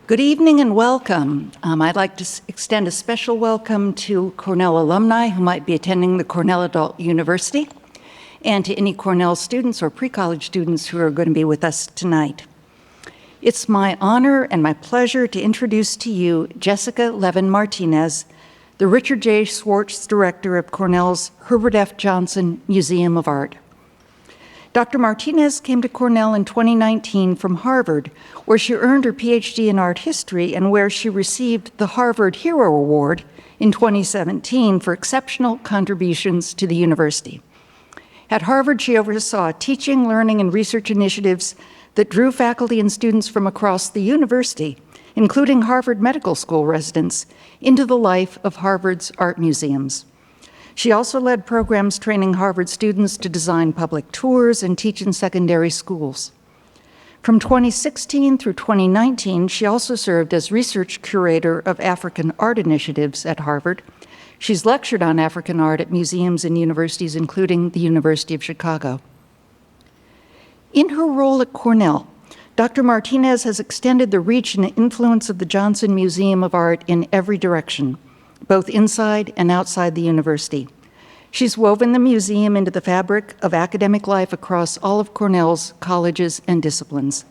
Good evening and welcome. I'd like to extend a special welcome to Cornell alumni who might be attending the Cornell Adult University, and to any Cornell students or pre-college students who are going to be with us tonight. It's my honor and my pleasure to introduce to you Jessica Levin Martinez, the Richard J. Schwartz Director of Cornell's Herbert F. Johnson Museum of Art. Dr. Martinez came to Cornell in 2019 from Harvard, where she earned her PhD in art history and where she received the Harvard Hero Award in 2017 for exceptional contributions to the university. At Harvard, she oversaw teaching, learning, and research initiatives that drew faculty and students from across the university, including Harvard Medical School residents, into the life of Harvard's art museums. She also led programs training Harvard students to design public tours and teach in secondary schools. From 2016 through 2019, she also served as research curator of African art initiatives at Harvard. She's lectured on African art at museums and universities, including the University of Chicago. In her role at Cornell, Dr. Martinez has extended the reach and influence of the Johnson Museum of Art in every direction, both inside and outside the university. She's woven the museum into the fabric of academic life across all of Cornell's colleges and disciplines.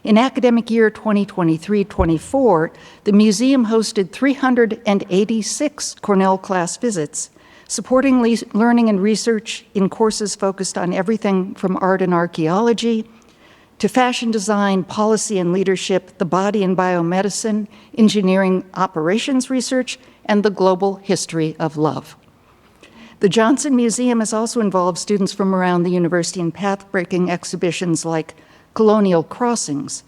In academic year 2023-24, the museum hosted 386 Cornell class visits, supporting learning and research in courses focused on everything from art and archaeology to fashion design, policy and leadership, the body and biomedicine, engineering operations research, and the global history of love. The Johnson Museum has also involved students from around the university in path-breaking exhibitions like Colonial Crossings,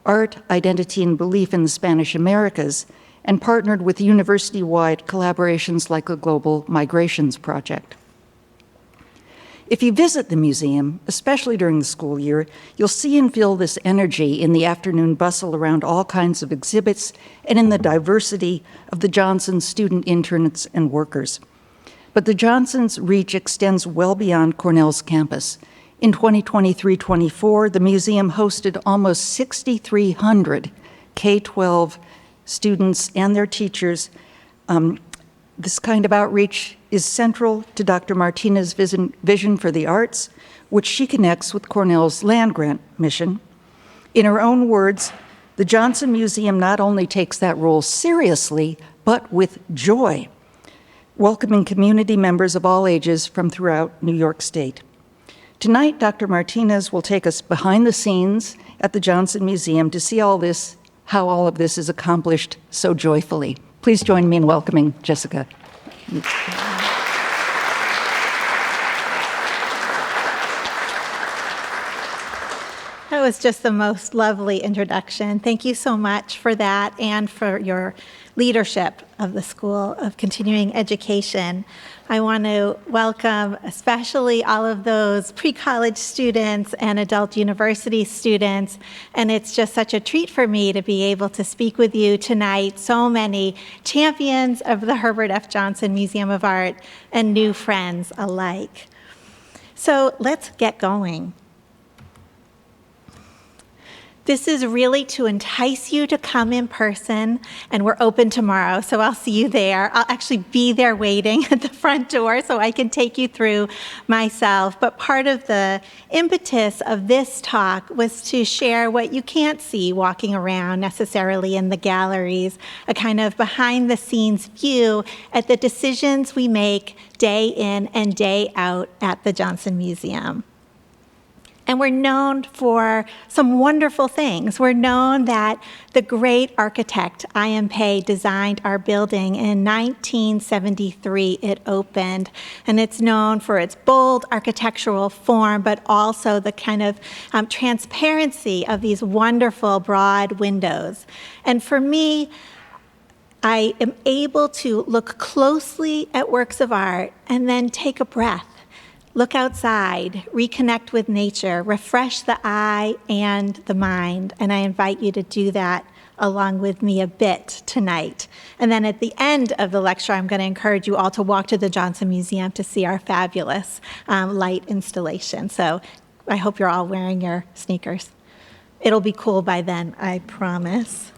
Art, Identity, and Belief in the Spanish Americas, and partnered with university-wide collaborations like the Global Migrations Project. If you visit the museum, especially during the school year, you'll see and feel this energy in the afternoon bustle around all kinds of exhibits and in the diversity of the Johnson student interns and workers. But the Johnson's reach extends well beyond Cornell's campus. In 2023-24, the museum hosted almost 6,300 K-12 students and their teachers. This kind of outreach is central to Dr. Martinez's vision for the arts, which she connects with Cornell's land-grant mission. In her own words, the Johnson Museum not only takes that role seriously, but with joy, welcoming community members of all ages from throughout New York State. Tonight, Dr. Martinez will take us behind the scenes at the Johnson Museum to see how all of this is accomplished so joyfully. Please join me in welcoming Jessica. That was just the most lovely introduction. Thank you so much for that and for your leadership of the School of Continuing Education. I want to welcome especially all of those pre-college students and adult university students, and it's just such a treat for me to be able to speak with you tonight, so many champions of the Herbert F. Johnson Museum of Art and new friends alike. So let's get going. This is really to entice you to come in person, and we're open tomorrow, so I'll see you there. I'll actually be there waiting at the front door so I can take you through myself. But part of the impetus of this talk was to share what you can't see walking around necessarily in the galleries, a kind of behind-the-scenes view at the decisions we make day in and day out at the Johnson Museum. And we're known for some wonderful things. We're known that the great architect, I.M. Pei, designed our building in 1973. It opened, and it's known for its bold architectural form, but also the kind of transparency of these wonderful broad windows. And for me, I am able to look closely at works of art and then take a breath. Look outside, reconnect with nature, refresh the eye and the mind, and I invite you to do that along with me a bit tonight. And then at the end of the lecture, I'm going to encourage you all to walk to the Johnson Museum to see our fabulous light installation. So I hope you're all wearing your sneakers. It'll be cool by then, I promise.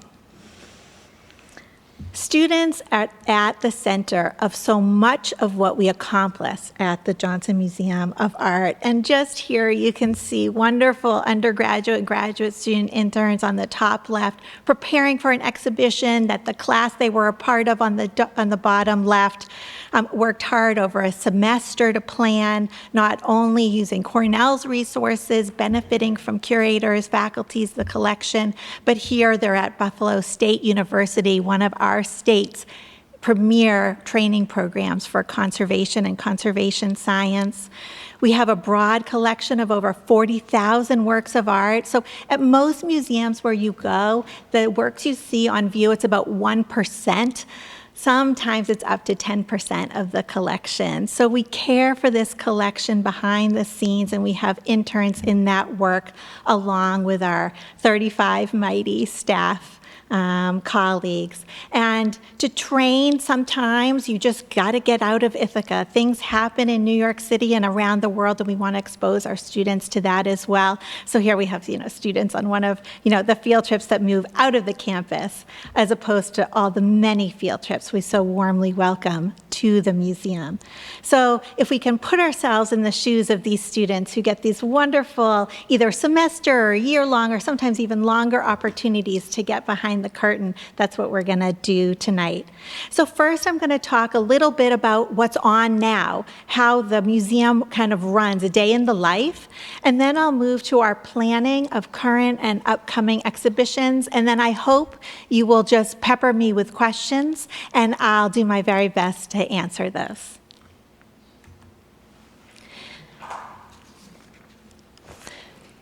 Students are at the center of so much of what we accomplish at the Johnson Museum of Art. And just here you can see wonderful undergraduate and graduate student interns on the top left preparing for an exhibition that the class they were a part of on the bottom left worked hard over a semester to plan, not only using Cornell's resources, benefiting from curators, faculties, the collection, but here they're at Buffalo State University, one of our state's premier training programs for conservation and conservation science. We have a broad collection of over 40,000 works of art. So at most museums where you go, the works you see on view, it's about 1%. Sometimes it's up to 10% of the collection. So we care for this collection behind the scenes, and we have interns in that work along with our 35 mighty staff colleagues. And to train, sometimes you just got to get out of Ithaca. Things happen in New York City and around the world, and we want to expose our students to that as well. So here we have, students on one of, the field trips that move out of the campus, as opposed to all the many field trips we so warmly welcome to the museum. So if we can put ourselves in the shoes of these students who get these wonderful, either semester or year-long, or sometimes even longer opportunities to get behind the curtain, that's what we're going to do tonight. So first, I'm going to talk a little bit about what's on now, how the museum kind of runs, a day in the life, and then I'll move to our planning of current and upcoming exhibitions, and then I hope you will just pepper me with questions, and I'll do my very best to answer those.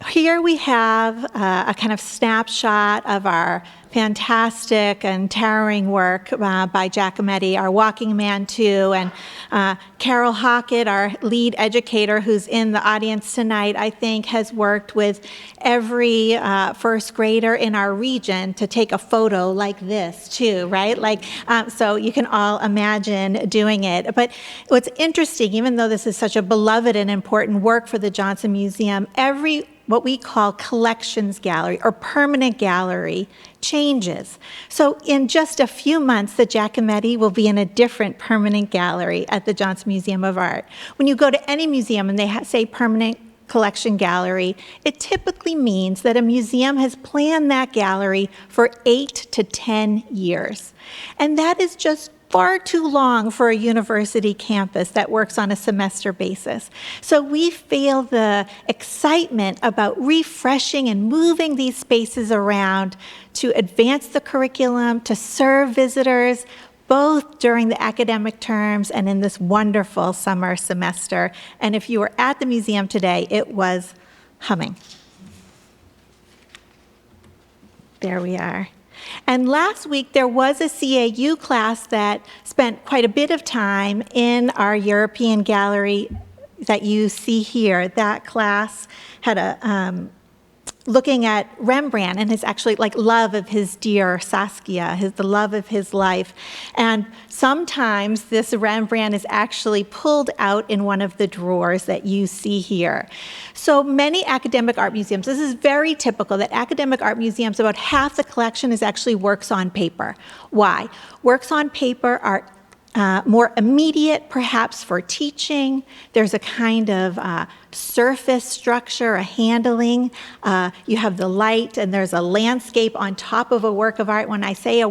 Here we have a kind of snapshot of our fantastic and towering work by Giacometti, our Walking Man 2, and Carol Hockett, our lead educator who's in the audience tonight, I think has worked with every first grader in our region to take a photo like this too, right? So you can all imagine doing it. But what's interesting, even though this is such a beloved and important work for the Johnson Museum, every what we call collections gallery or permanent gallery changes. So in just a few months, the Giacometti will be in a different permanent gallery at the Johnson Museum of Art. When you go to any museum and they say permanent collection gallery, it typically means that a museum has planned that gallery for 8 to 10 years. And that is just far too long for a university campus that works on a semester basis. So we feel the excitement about refreshing and moving these spaces around to advance the curriculum, to serve visitors, both during the academic terms and in this wonderful summer semester. And if you were at the museum today, it was humming. There we are. And last week, there was a CAU class that spent quite a bit of time in our European gallery that you see here. That class had a looking at Rembrandt and his actually love of his dear Saskia, the love of his life. And sometimes this Rembrandt is actually pulled out in one of the drawers that you see here. So many academic art museums, this is very typical that academic art museums, about half the collection is actually works on paper. Why? Works on paper are more immediate, perhaps for teaching. There's a kind of surface structure, a handling. You have the light, and there's a landscape on top of a work of art. When I say a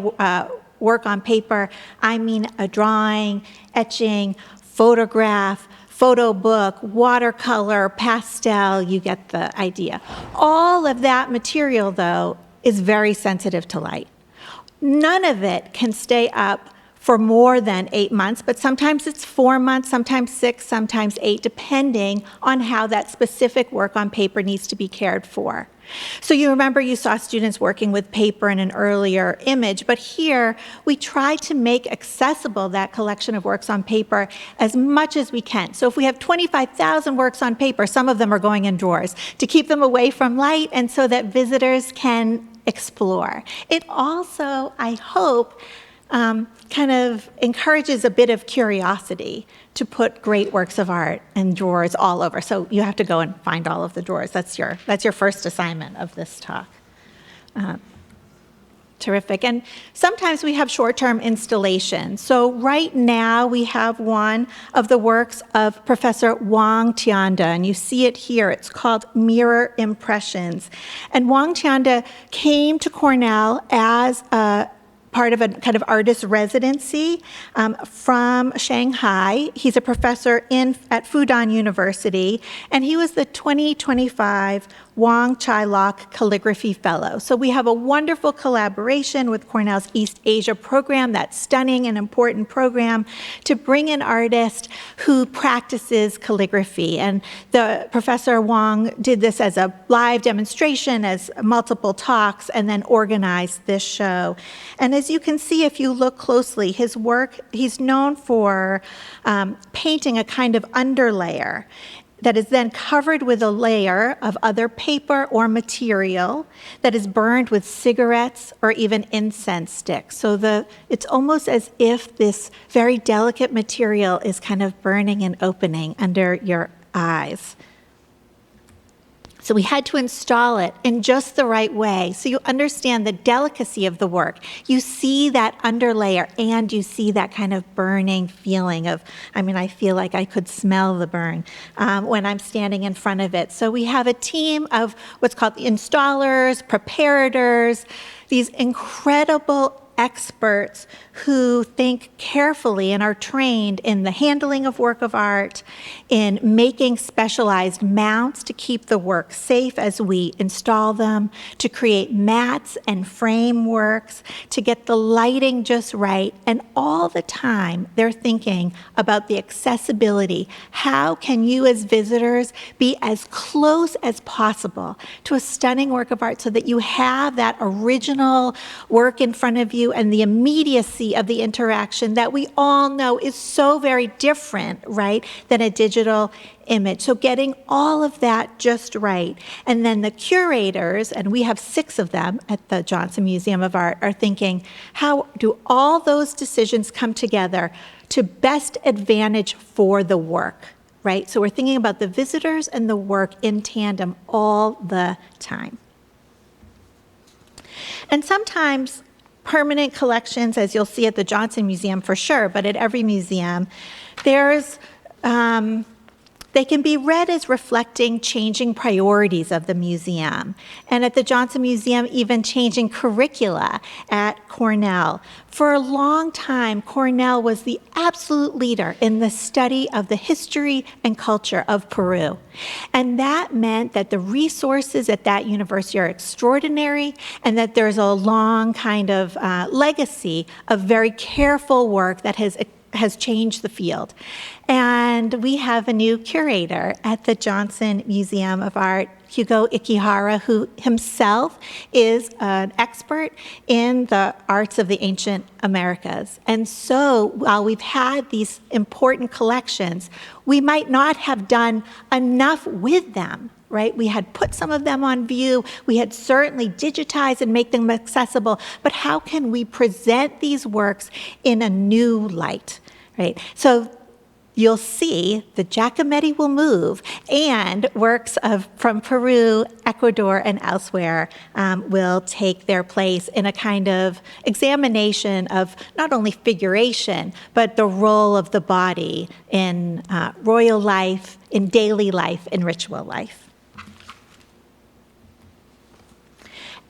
work on paper, I mean a drawing, etching, photograph, photo book, watercolor, pastel, you get the idea. All of that material, though, is very sensitive to light. None of it can stay up for more than 8 months, but sometimes it's 4 months, sometimes 6, sometimes 8, depending on how that specific work on paper needs to be cared for. So you remember you saw students working with paper in an earlier image, but here we try to make accessible that collection of works on paper as much as we can. So if we have 25,000 works on paper, some of them are going in drawers to keep them away from light and so that visitors can explore. It also, I hope, kind of encourages a bit of curiosity to put great works of art in drawers all over. So you have to go and find all of the drawers. That's your first assignment of this talk. Terrific. And sometimes we have short-term installations. So right now we have one of the works of Professor Wang Tianda, and you see it here. It's called Mirror Impressions. And Wang Tianda came to Cornell as a part of a kind of artist residency from Shanghai. He's a professor at Fudan University, and he was the 2025 Wang Chai-Lok Calligraphy Fellow. So we have a wonderful collaboration with Cornell's East Asia program, that stunning and important program, to bring an artist who practices calligraphy. And the Professor Wang did this as a live demonstration, as multiple talks, and then organized this show. And as you can see, if you look closely, his work, he's known for painting a kind of underlayer that is then covered with a layer of other paper or material that is burned with cigarettes or even incense sticks. So it's almost as if this very delicate material is kind of burning and opening under your eyes. So we had to install it in just the right way so you understand the delicacy of the work. You see that underlayer and you see that kind of burning feeling of, I feel like I could smell the burn when I'm standing in front of it. So we have a team of what's called installers, preparators, these incredible experts who think carefully and are trained in the handling of work of art, in making specialized mounts to keep the work safe as we install them, to create mats and frameworks, to get the lighting just right. And all the time, they're thinking about the accessibility. How can you as visitors be as close as possible to a stunning work of art so that you have that original work in front of you and the immediacy of the interaction that we all know is so very different, right, than a digital image. So getting all of that just right. And then the curators, and we have 6 of them at the Johnson Museum of Art, are thinking, how do all those decisions come together to best advantage for the work, right? So we're thinking about the visitors and the work in tandem all the time. And sometimes permanent collections, as you'll see at the Johnson Museum for sure, but at every museum, they can be read as reflecting changing priorities of the museum. And at the Johnson Museum, even changing curricula at Cornell. For a long time, Cornell was the absolute leader in the study of the history and culture of Peru. And that meant that the resources at that university are extraordinary and that there's a long kind of legacy of very careful work that has changed the field. And we have a new curator at the Johnson Museum of Art, Hugo Ikihara, who himself is an expert in the arts of the ancient Americas. And so while we've had these important collections, we might not have done enough with them, right? We had put some of them on view. We had certainly digitized and make them accessible. But how can we present these works in a new light, right? So you'll see the Giacometti will move, and works from Peru, Ecuador, and elsewhere will take their place in a kind of examination of not only figuration, but the role of the body in royal life, in daily life, in ritual life.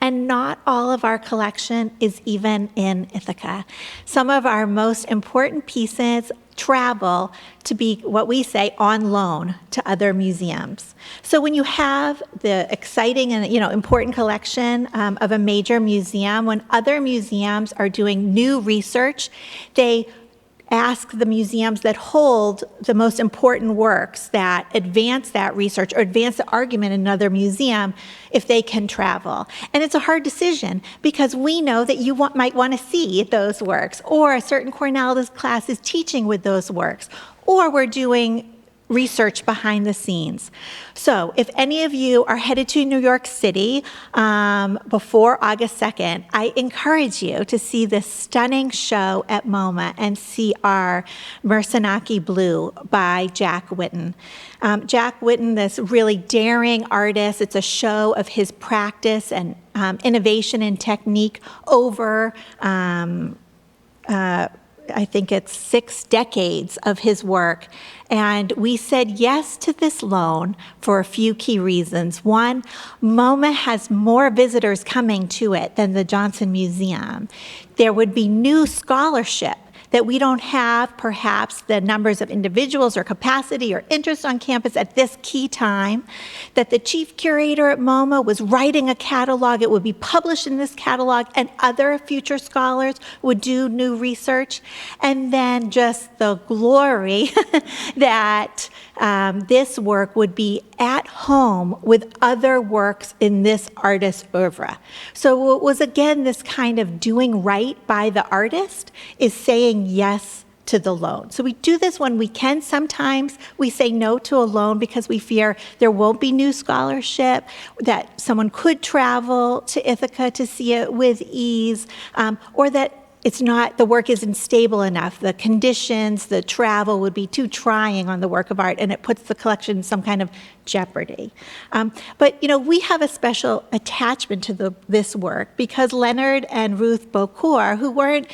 And not all of our collection is even in Ithaca. Some of our most important pieces travel to be what we say on loan to other museums. So when you have the exciting and important collection of a major museum, when other museums are doing new research, they ask the museums that hold the most important works that advance that research or advance the argument in another museum if they can travel. And it's a hard decision because we know that you might want to see those works, or a certain Cornell class is teaching with those works, or we're doing research behind the scenes. So if any of you are headed to New York City before August 2nd, I encourage you to see this stunning show at MoMA and see our Mersenaki Blue by Jack Whitten. Jack Whitten, this really daring artist, it's a show of his practice and innovation and technique over I think it's 6 decades of his work. And we said yes to this loan for a few key reasons. One, MoMA has more visitors coming to it than the Johnson Museum. There would be new scholarship that we don't have, perhaps, the numbers of individuals or capacity or interest on campus at this key time, that the chief curator at MoMA was writing a catalog, it would be published in this catalog, and other future scholars would do new research, and then just the glory that this work would be at home with other works in this artist's oeuvre. So it was, again, this kind of doing right by the artist is saying yes to the loan. So we do this when we can. Sometimes we say no to a loan because we fear there won't be new scholarship, that someone could travel to Ithaca to see it with ease, or that the work isn't stable enough. The conditions, the travel would be too trying on the work of art, and it puts the collection in some kind of jeopardy. But we have a special attachment to this work because Leonard and Ruth Beaucourt, who weren't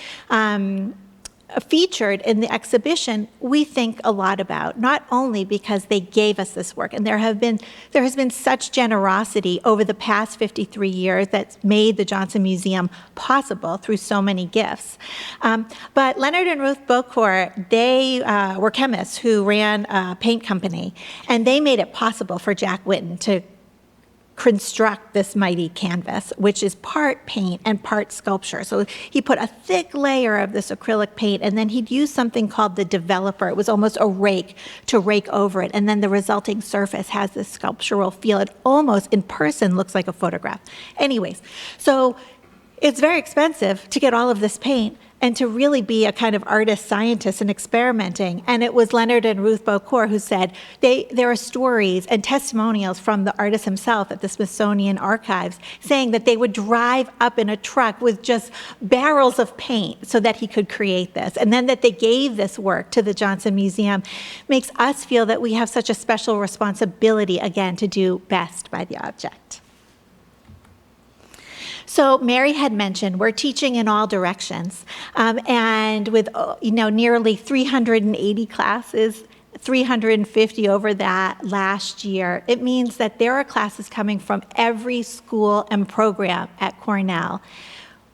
featured in the exhibition, we think a lot about, not only because they gave us this work, and there has been such generosity over the past 53 years that's made the Johnson Museum possible through so many gifts. But Leonard and Ruth Beaucourt, they were chemists who ran a paint company, and they made it possible for Jack Whitten to construct this mighty canvas, which is part paint and part sculpture. So he put a thick layer of this acrylic paint, and then he'd use something called the developer. It was almost a rake to rake over it, and then the resulting surface has this sculptural feel. It almost, in person, looks like a photograph. Anyways, so it's very expensive to get all of this paint and to really be a kind of artist scientist and experimenting. And it was Leonard and Ruth Beaucourt who said there are stories and testimonials from the artist himself at the Smithsonian Archives saying that they would drive up in a truck with just barrels of paint so that he could create this. And then that they gave this work to the Johnson Museum makes us feel that we have such a special responsibility, again, to do best by the object. So Mary had mentioned we're teaching in all directions, and with nearly 380 classes, 350 over that last year, it means that there are classes coming from every school and program at Cornell,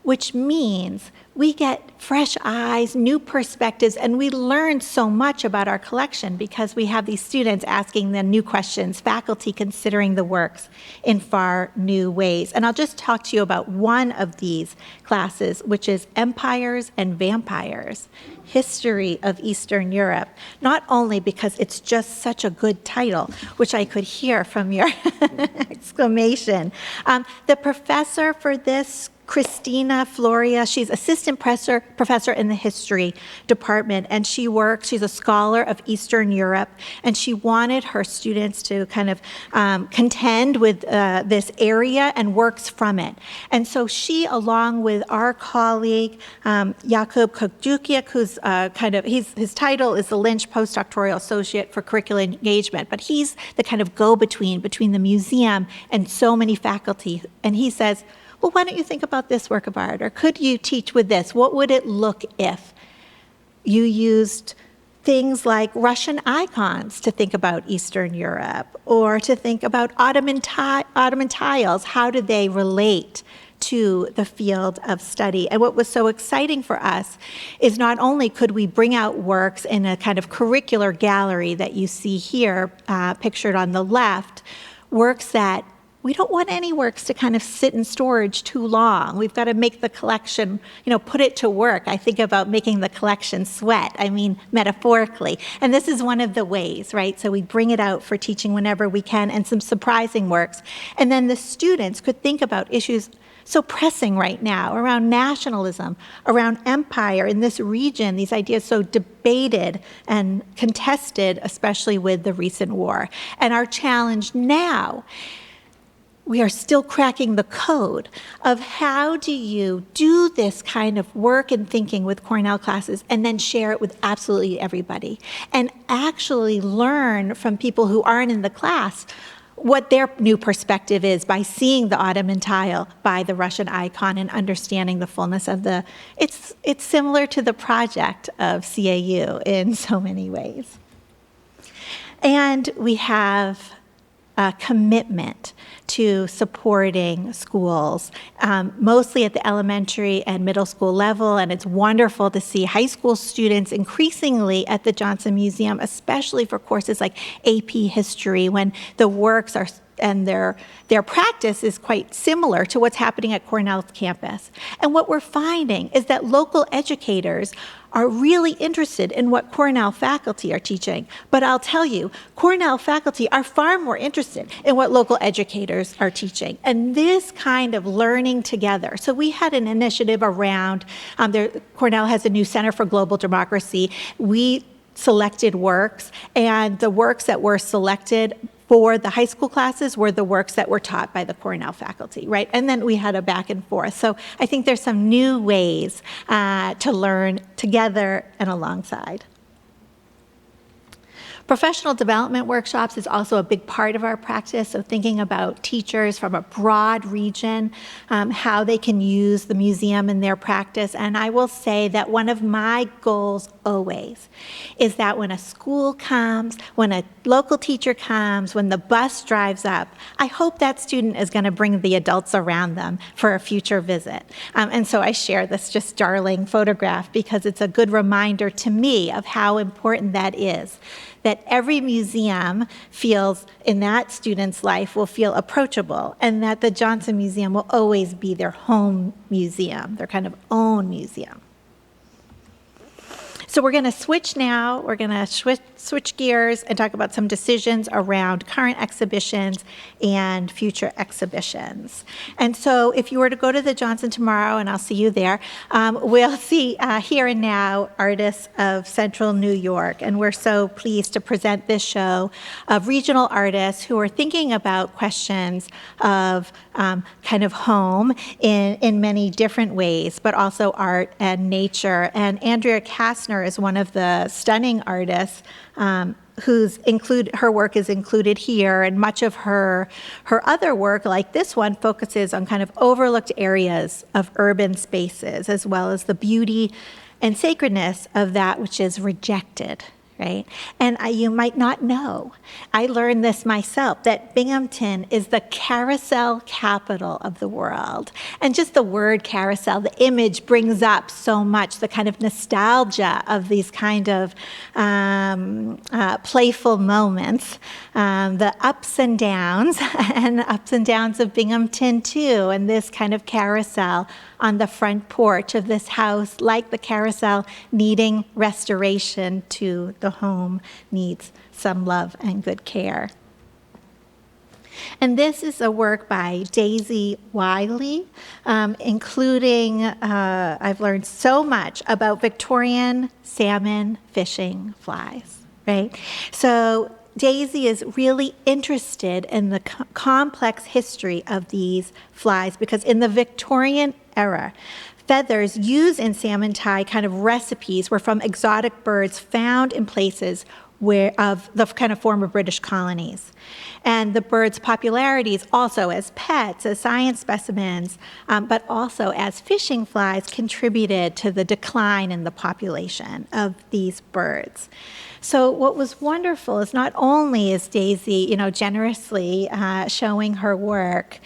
which means we get fresh eyes, new perspectives, and we learn so much about our collection because we have these students asking the new questions, faculty considering the works in far new ways. And I'll just talk to you about one of these classes, which is Empires and Vampires, History of Eastern Europe, not only because it's just such a good title, which I could hear from your exclamation. The professor for this, Christina Floria, she's assistant professor in the history department, and she's a scholar of Eastern Europe, and she wanted her students to kind of contend with this area and works from it. And so she, along with our colleague, Jakub Kokjukiak, who's his title is the Lynch Postdoctoral Associate for Curricular Engagement, but he's the kind of go-between between the museum and so many faculty, and he says, well, why don't you think about this work of art? Or could you teach with this? What would it look if you used things like Russian icons to think about Eastern Europe, or to think about Ottoman tiles? How do they relate to the field of study? And what was so exciting for us is not only could we bring out works in a kind of curricular gallery that you see here, pictured on the left, works that we don't want any works to kind of sit in storage too long. We've got to make the collection, put it to work. I think about making the collection sweat, metaphorically. And this is one of the ways, right? So we bring it out for teaching whenever we can, and some surprising works. And then the students could think about issues so pressing right now around nationalism, around empire in this region, these ideas so debated and contested, especially with the recent war. And our challenge now, we are still cracking the code of how do you do this kind of work and thinking with Cornell classes and then share it with absolutely everybody and actually learn from people who aren't in the class what their new perspective is by seeing the Ottoman tile, by the Russian icon, and understanding the fullness of the, it's similar to the project of CAU in so many ways. And we have a commitment to supporting schools, mostly at the elementary and middle school level, and it's wonderful to see high school students increasingly at the Johnson Museum, especially for courses like AP History, when the works are and their practice is quite similar to what's happening at Cornell's campus. And what we're finding is that local educators are really interested in what Cornell faculty are teaching. But I'll tell you, Cornell faculty are far more interested in what local educators are teaching. And this kind of learning together. So we had an initiative around, Cornell has a new Center for Global Democracy. We selected works, and the works that were selected for the high school classes were the works that were taught by the Cornell faculty, right? And then we had a back and forth. So I think there's some new ways to learn together and alongside. Professional development workshops is also a big part of our practice, so thinking about teachers from a broad region, how they can use the museum in their practice. And I will say that one of my goals always is that when a school comes, when a local teacher comes, when the bus drives up, I hope that student is going to bring the adults around them for a future visit. And so I share this just darling photograph because it's a good reminder to me of how important that is. That every museum feels, in that student's life, will feel approachable, and that the Johnson Museum will always be their home museum, their kind of own museum. So we're going to switch now. We're going to switch gears and talk about some decisions around current exhibitions and future exhibitions. And so if you were to go to the Johnson tomorrow, and I'll see you there, we'll see Here and Now artists of Central New York. And we're so pleased to present this show of regional artists who are thinking about questions of kind of home in many different ways, but also art and nature. And Andrea Kastner is one of the stunning artists her work is included here, and much of her other work, like this one, focuses on kind of overlooked areas of urban spaces, as well as the beauty and sacredness of that which is rejected. Right? And you might not know, I learned this myself, that Binghamton is the carousel capital of the world. And just the word carousel, the image brings up so much, the kind of nostalgia of these kind of playful moments, the ups and downs of Binghamton too, and this kind of carousel on the front porch of this house, like the carousel needing restoration to the home needs some love and good care. And this is a work by Daisy Wiley, including, I've learned so much about Victorian salmon fishing flies, right? So Daisy is really interested in the complex history of these flies because in the Victorian era, feathers used in salmon tie kind of recipes were from exotic birds found in places where of the kind of former British colonies. And the birds' popularities also as pets, as science specimens, but also as fishing flies contributed to the decline in the population of these birds. So what was wonderful is not only is Daisy, generously showing her work,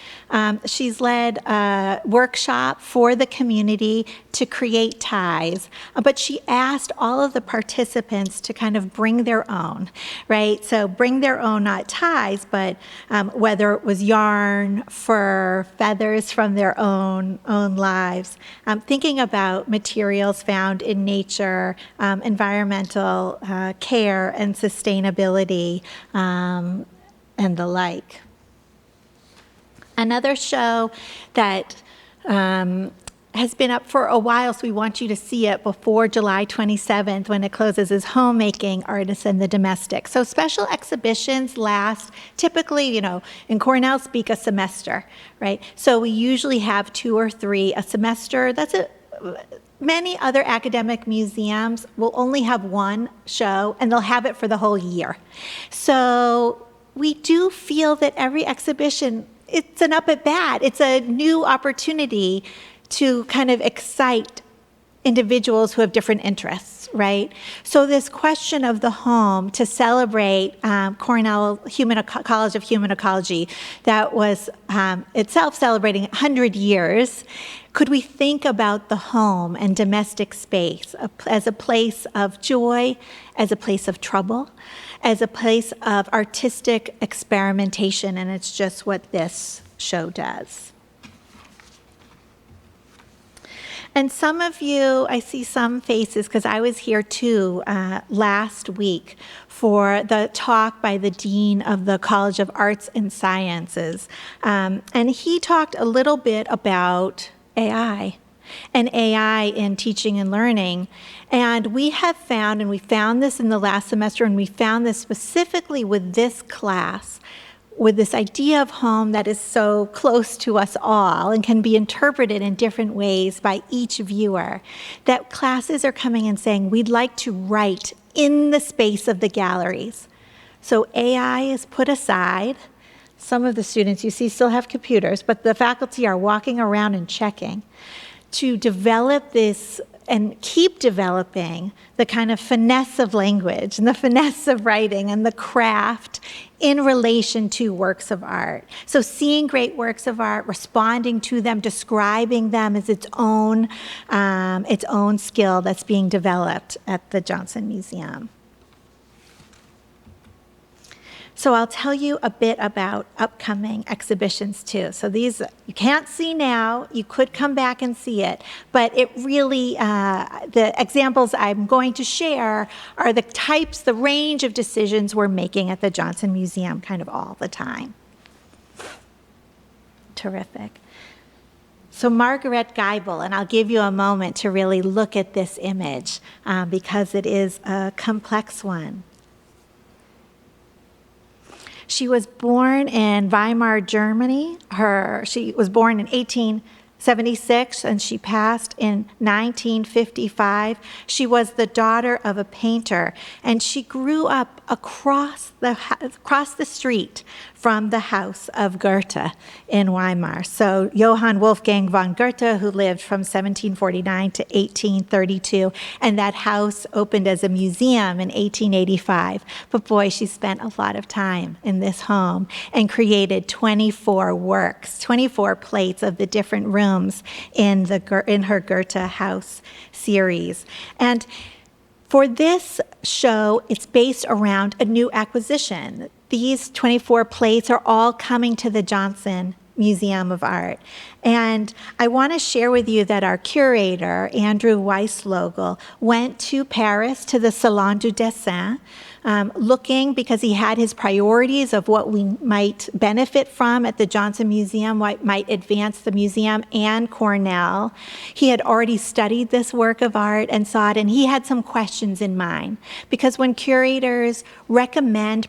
she's led a workshop for the community to create ties, but she asked all of the participants to kind of bring their own, right? So bring their own, not ties, but whether it was yarn, fur, feathers from their own lives, thinking about materials found in nature, environmental care and sustainability, and the like. Another show that has been up for a while, so we want you to see it before July 27th when it closes, is Homemaking, Artists and the Domestic. So special exhibitions last typically, in Cornell speak, a semester, right? So we usually have 2 or 3 a semester. Many other academic museums will only have 1 show, and they'll have it for the whole year. So we do feel that every exhibition, it's an up at bat. It's a new opportunity to kind of excite individuals who have different interests, right? So this question of the home to celebrate Cornell College of Human Ecology that was itself celebrating 100 years, could we think about the home and domestic space as a place of joy, as a place of trouble, as a place of artistic experimentation, and it's just what this show does. And some of you, I see some faces, because I was here too last week for the talk by the Dean of the College of Arts and Sciences. And he talked a little bit about AI and AI in teaching and learning. And we have found, and we found this in the last semester, and we found this specifically with this class, with this idea of home that is so close to us all and can be interpreted in different ways by each viewer, that classes are coming and saying, we'd like to write in the space of the galleries. So AI is put aside. Some of the students you see still have computers, but the faculty are walking around and checking to develop this and keep developing the kind of finesse of language and the finesse of writing and the craft in relation to works of art. So seeing great works of art, responding to them, describing them as its own skill that's being developed at the Johnson Museum. So I'll tell you a bit about upcoming exhibitions too. So these you can't see now, you could come back and see it, but it really, the examples I'm going to share are the range of decisions we're making at the Johnson Museum kind of all the time. Terrific. So Margaret Geibel, and I'll give you a moment to really look at this image because it is a complex one. She was born in Weimar, Germany. She was born in 1876 and she passed in 1955. She was the daughter of a painter, and she grew up across the street from the house of Goethe in Weimar. So Johann Wolfgang von Goethe, who lived from 1749 to 1832, and that house opened as a museum in 1885. But boy, she spent a lot of time in this home and created 24 works, 24 plates of the different rooms in her Goethe house series. And for this show, it's based around a new acquisition. These 24 plates are all coming to the Johnson Museum of Art. And I want to share with you that our curator, Andrew Weislogel, went to Paris to the Salon du Dessin, looking because he had his priorities of what we might benefit from at the Johnson Museum, what might advance the museum and Cornell. He had already studied this work of art and saw it, and he had some questions in mind. Because when curators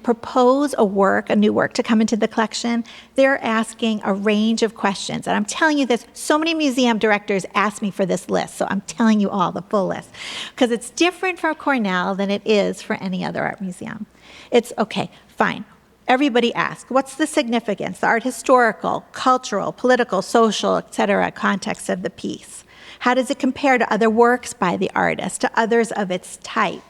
propose a new work to come into the collection, they're asking a range of questions. And I'm telling you this, so many museum directors ask me for this list, so I'm telling you all the full list. Because it's different for Cornell than it is for any other art museum. It's okay, fine. Everybody asks, what's the significance, the art historical, cultural, political, social, etc. context of the piece? How does it compare to other works by the artist, to others of its type?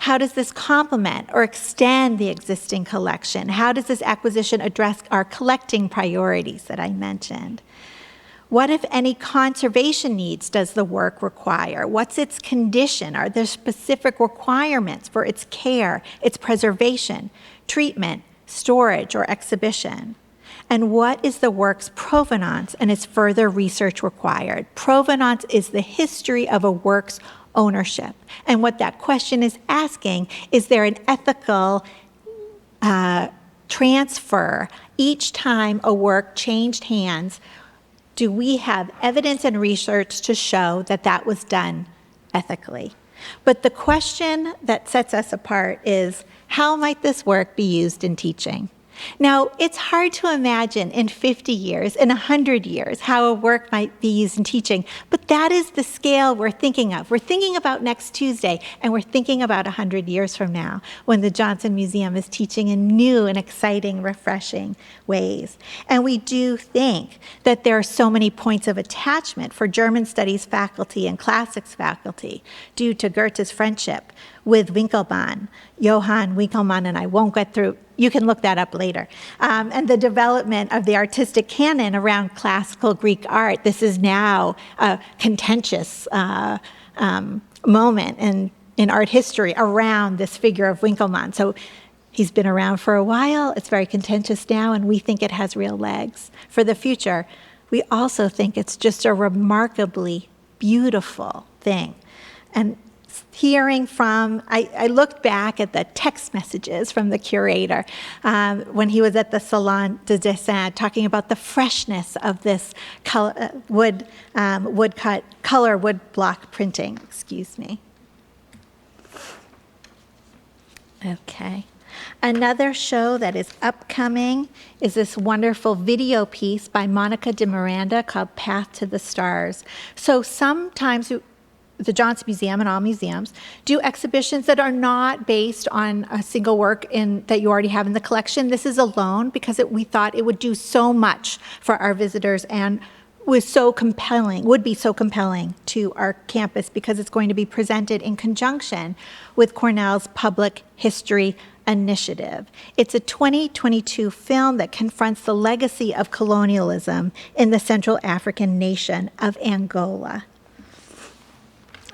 How does this complement or extend the existing collection? How does this acquisition address our collecting priorities that I mentioned? What, if any, conservation needs does the work require? What's its condition? Are there specific requirements for its care, its preservation, treatment, storage, or exhibition? And what is the work's provenance and is further research required? Provenance is the history of a work's ownership. And what that question is asking, is there an ethical transfer each time a work changed hands? do we have evidence and research to show that that was done ethically? But the question that sets us apart is, how might this work be used in teaching? Now, it's hard to imagine in 50 years, in 100 years, how a work might be used in teaching, but that is the scale we're thinking of. We're thinking about next Tuesday, and we're thinking about 100 years from now, when the Johnson Museum is teaching in new and exciting, refreshing ways. And we do think that there are so many points of attachment for German studies faculty and classics faculty due to Goethe's friendship with Winkelmann, Johann Winkelmann, and I won't get through, you can look that up later, and the development of the artistic canon around classical Greek art. This is now a contentious moment in art history around this figure of Winkelmann. So he's been around for a while, it's very contentious now, and we think it has real legs for the future. We also think it's just a remarkably beautiful thing. And hearing from, I looked back at the text messages from the curator when he was at the Salon de Dessin, talking about the freshness of this wood block printing, excuse me. Okay. Another show that is upcoming is this wonderful video piece by Monica de Miranda called Path to the Stars. So sometimes the Johnson Museum and all museums do exhibitions that are not based on a single work that you already have in the collection. This is alone because we thought it would do so much for our visitors and would be so compelling to our campus because it's going to be presented in conjunction with Cornell's Public History Initiative. It's a 2022 film that confronts the legacy of colonialism in the Central African nation of Angola.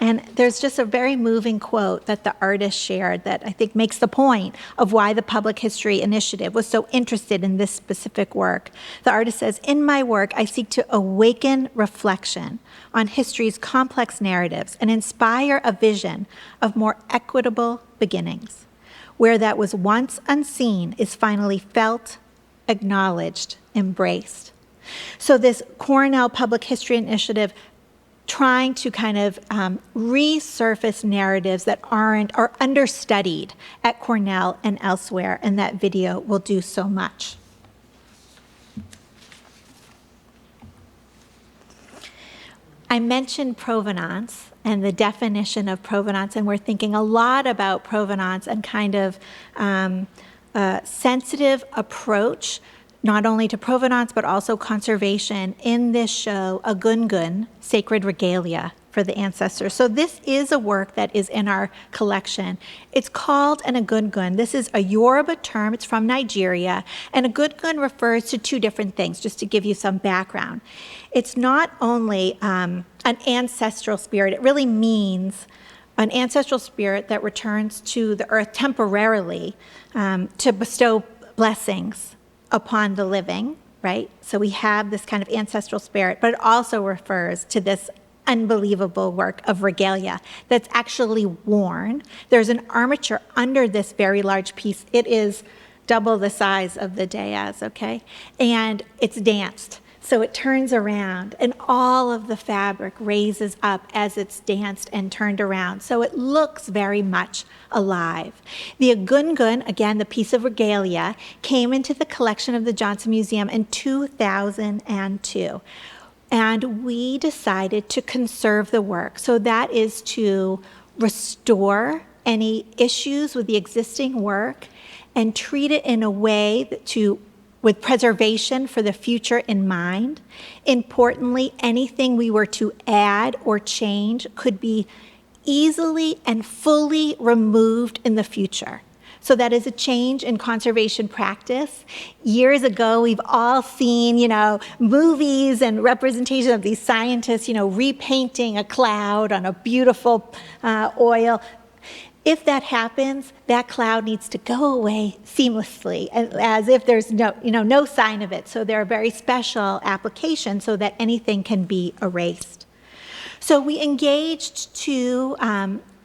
And there's just a very moving quote that the artist shared that I think makes the point of why the Public History Initiative was so interested in this specific work. The artist says, "In my work, I seek to awaken reflection on history's complex narratives and inspire a vision of more equitable beginnings, where that was once unseen is finally felt, acknowledged, embraced." So this Cornell Public History Initiative trying to kind of resurface narratives that are understudied at Cornell and elsewhere, and that video will do so much. I mentioned provenance and the definition of provenance, and we're thinking a lot about provenance and kind of a sensitive approach not only to provenance, but also conservation in this show, a gungun, sacred regalia for the ancestors. So this is a work that is in our collection. It's called an agungun. This is a Yoruba term, it's from Nigeria, and agungun refers to two different things, just to give you some background. It's not only an ancestral spirit, it really means an ancestral spirit that returns to the earth temporarily to bestow blessings upon the living, right? So we have this kind of ancestral spirit, but it also refers to this unbelievable work of regalia that's actually worn. There's an armature under this very large piece. It is double the size of the dais, okay? And it's danced. So it turns around and all of the fabric raises up as it's danced and turned around. So it looks very much alive. The agungun, again, the piece of regalia, came into the collection of the Johnson Museum in 2002. And we decided to conserve the work. So that is to restore any issues with the existing work and treat it in a way with preservation for the future in mind. Importantly, anything we were to add or change could be easily and fully removed in the future. So that is a change in conservation practice. Years ago, we've all seen, movies and representation of these scientists, repainting a cloud on a beautiful oil. If that happens, that cloud needs to go away seamlessly, as if there's no sign of it. So there are very special applications so that anything can be erased. So we engaged two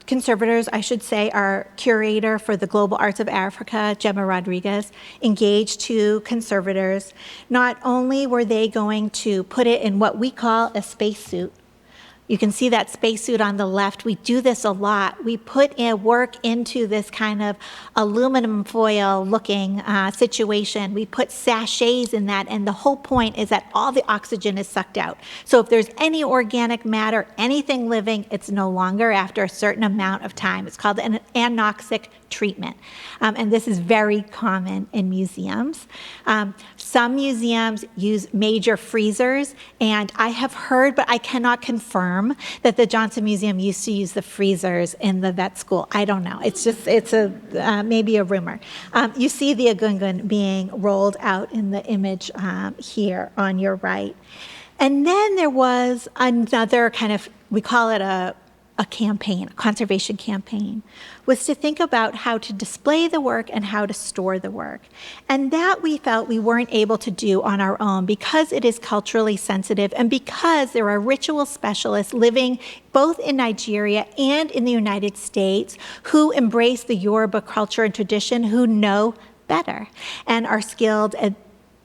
conservators, I should say, our curator for the Global Arts of Africa, Gemma Rodriguez, engaged two conservators. Not only were they going to put it in what we call a spacesuit. You can see that spacesuit on the left. We do this a lot. We put work into this kind of aluminum foil looking situation. We put sachets in that, and the whole point is that all the oxygen is sucked out. So if there's any organic matter, anything living, it's no longer after a certain amount of time. It's called an anoxic treatment. And this is very common in museums. Some museums use major freezers, and I have heard, but I cannot confirm, that the Johnson Museum used to use the freezers in the vet school. I don't know. It's maybe a rumor. You see the agungun being rolled out in the image here on your right. And then there was another kind of, we call it a campaign, a conservation campaign, was to think about how to display the work and how to store the work. And that we felt we weren't able to do on our own because it is culturally sensitive and because there are ritual specialists living both in Nigeria and in the United States who embrace the Yoruba culture and tradition, who know better and are skilled at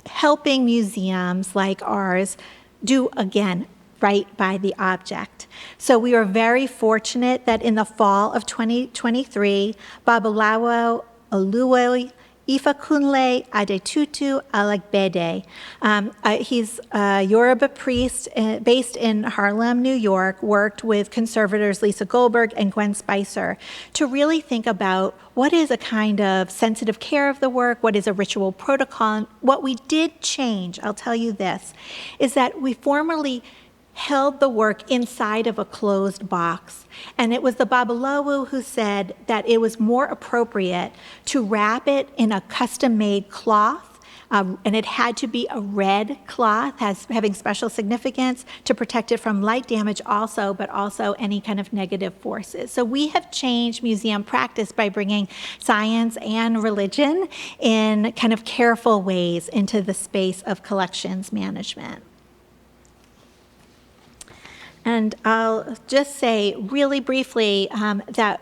helping museums like ours do, again, right by the object. So we are very fortunate that in the fall of 2023, Babalawo Oluwe Ifakunle Adetutu Alagbede. He's a Yoruba priest based in Harlem, New York, worked with conservators Lisa Goldberg and Gwen Spicer to really think about what is a kind of sensitive care of the work, what is a ritual protocol. What we did change, I'll tell you this, is that we formerly held the work inside of a closed box. And it was the Babalawo who said that it was more appropriate to wrap it in a custom-made cloth, and it had to be a red cloth, having special significance to protect it from light damage also, but also any kind of negative forces. So we have changed museum practice by bringing science and religion in kind of careful ways into the space of collections management. And I'll just say really briefly that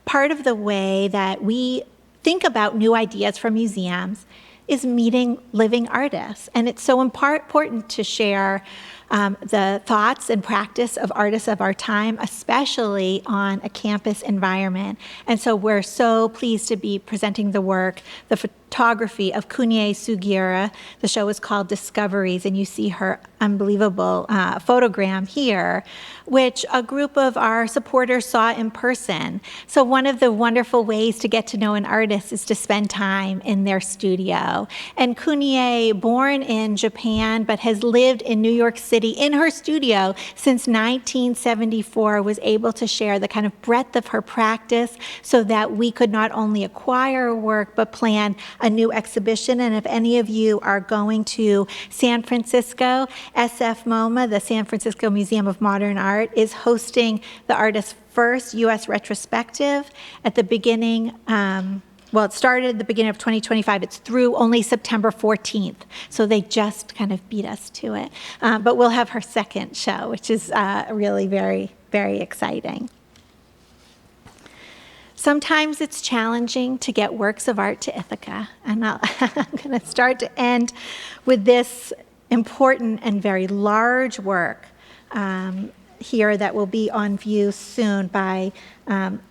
part of the way that we think about new ideas for museums is meeting living artists. And it's so important to share the thoughts and practice of artists of our time, especially on a campus environment. And so we're so pleased to be presenting the work, the photography of Kunye Sugiura. The show is called Discoveries, and you see her unbelievable photogram here, which a group of our supporters saw in person. So one of the wonderful ways to get to know an artist is to spend time in their studio. And Kunye, born in Japan, but has lived in New York City in her studio since 1974, was able to share the kind of breadth of her practice so that we could not only acquire work, but plan a new exhibition. And if any of you are going to San Francisco, SF MoMA, the San Francisco Museum of Modern Art, is hosting the artist's first U.S. retrospective at the beginning. It started at the beginning of 2025. It's through only September 14th. So they just kind of beat us to it. But we'll have her second show, which is really very, very exciting. Sometimes it's challenging to get works of art to Ithaca. And I'm going to start to end with this important and very large work here that will be on view soon by Tazanai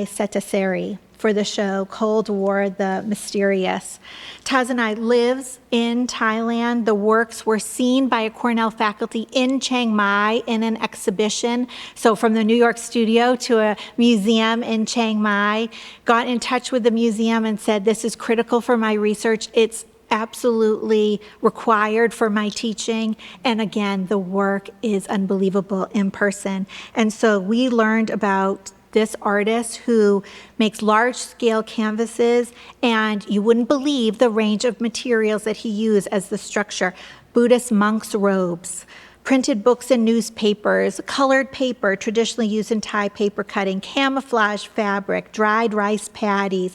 Setaseri for the show Cold War, the Mysterious. Tazanai lives in Thailand. The works were seen by a Cornell faculty in Chiang Mai in an exhibition. So from the New York studio to a museum in Chiang Mai, got in touch with the museum and said, this is critical for my research. It's absolutely required for my teaching. And again, the work is unbelievable in person. And so we learned about this artist who makes large-scale canvases, and you wouldn't believe the range of materials that he used as the structure. Buddhist monks' robes, printed books and newspapers, colored paper traditionally used in Thai paper cutting, camouflage fabric, dried rice paddies,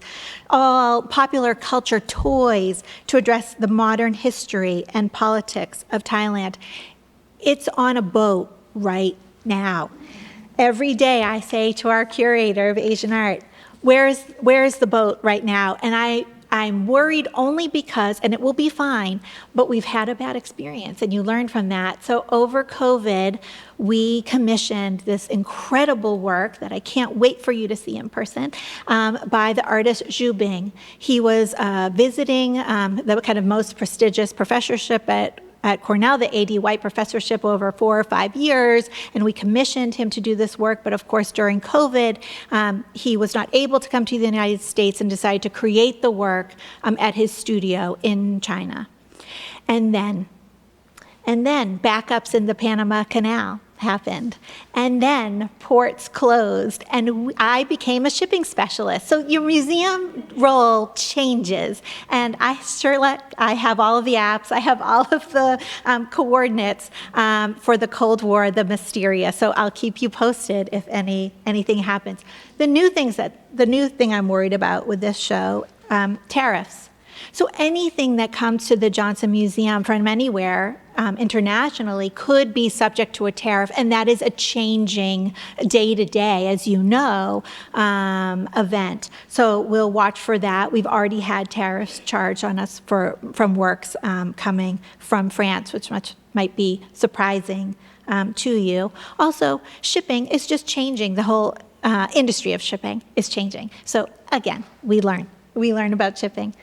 all popular culture toys to address the modern history and politics of Thailand. It's on a boat right now. Every day I say to our curator of Asian art, where's the boat right now? And I'm worried only because, and it will be fine, but we've had a bad experience, and you learn from that. So over COVID, we commissioned this incredible work that I can't wait for you to see in person by the artist Zhu Bing. He was visiting the kind of most prestigious professorship at Cornell, the A.D. White Professorship, over 4 or 5 years, and we commissioned him to do this work. But of course, during COVID, he was not able to come to the United States and decided to create the work at his studio in China. And then backups in the Panama Canal happened, and then ports closed, and I became a shipping specialist. So your museum role changes, and I have all of the apps, I have all of the coordinates for the Cold War, the Mysteria. So I'll keep you posted if anything happens. The new thing I'm worried about with this show, tariffs. So anything that comes to the Johnson Museum from anywhere internationally could be subject to a tariff, and that is a changing day-to-day, as you know, event. So we'll watch for that. We've already had tariffs charged on us from works coming from France, which might be surprising to you. Also, shipping is just changing. The whole industry of shipping is changing. So again, we learn about shipping.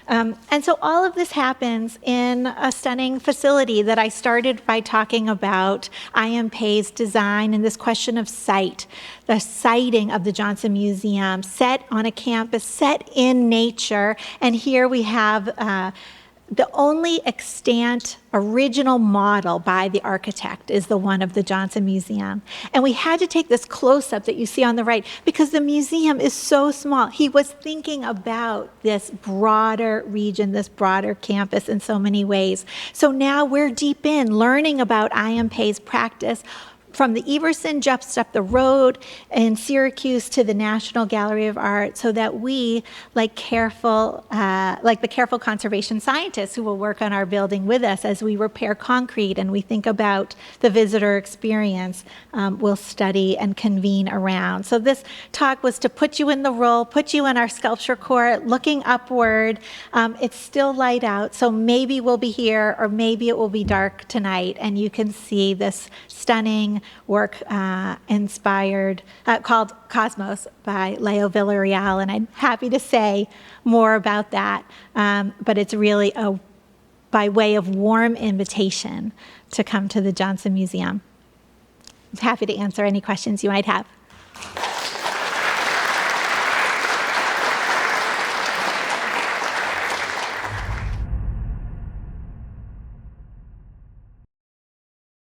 And so all of this happens in a stunning facility that I started by talking about I.M. Pei's design and this question of site, the siting of the Johnson Museum, set on a campus, set in nature. And here we have the only extant original model by the architect is the one of the Johnson Museum. And we had to take this close-up that you see on the right because the museum is so small. He was thinking about this broader region, this broader campus in so many ways. So now we're deep in learning about I.M. Pei's practice from the Everson just up the road in Syracuse to the National Gallery of Art, so that we, like the careful conservation scientists who will work on our building with us as we repair concrete and we think about the visitor experience, will study and convene around. So this talk was to put you in the role, put you in our sculpture court, looking upward. It's still light out, so maybe we'll be here or maybe it will be dark tonight, and you can see this stunning work inspired, called Cosmos by Leo Villarreal, and I'm happy to say more about that, but it's really by way of warm invitation to come to the Johnson Museum. I'm happy to answer any questions you might have.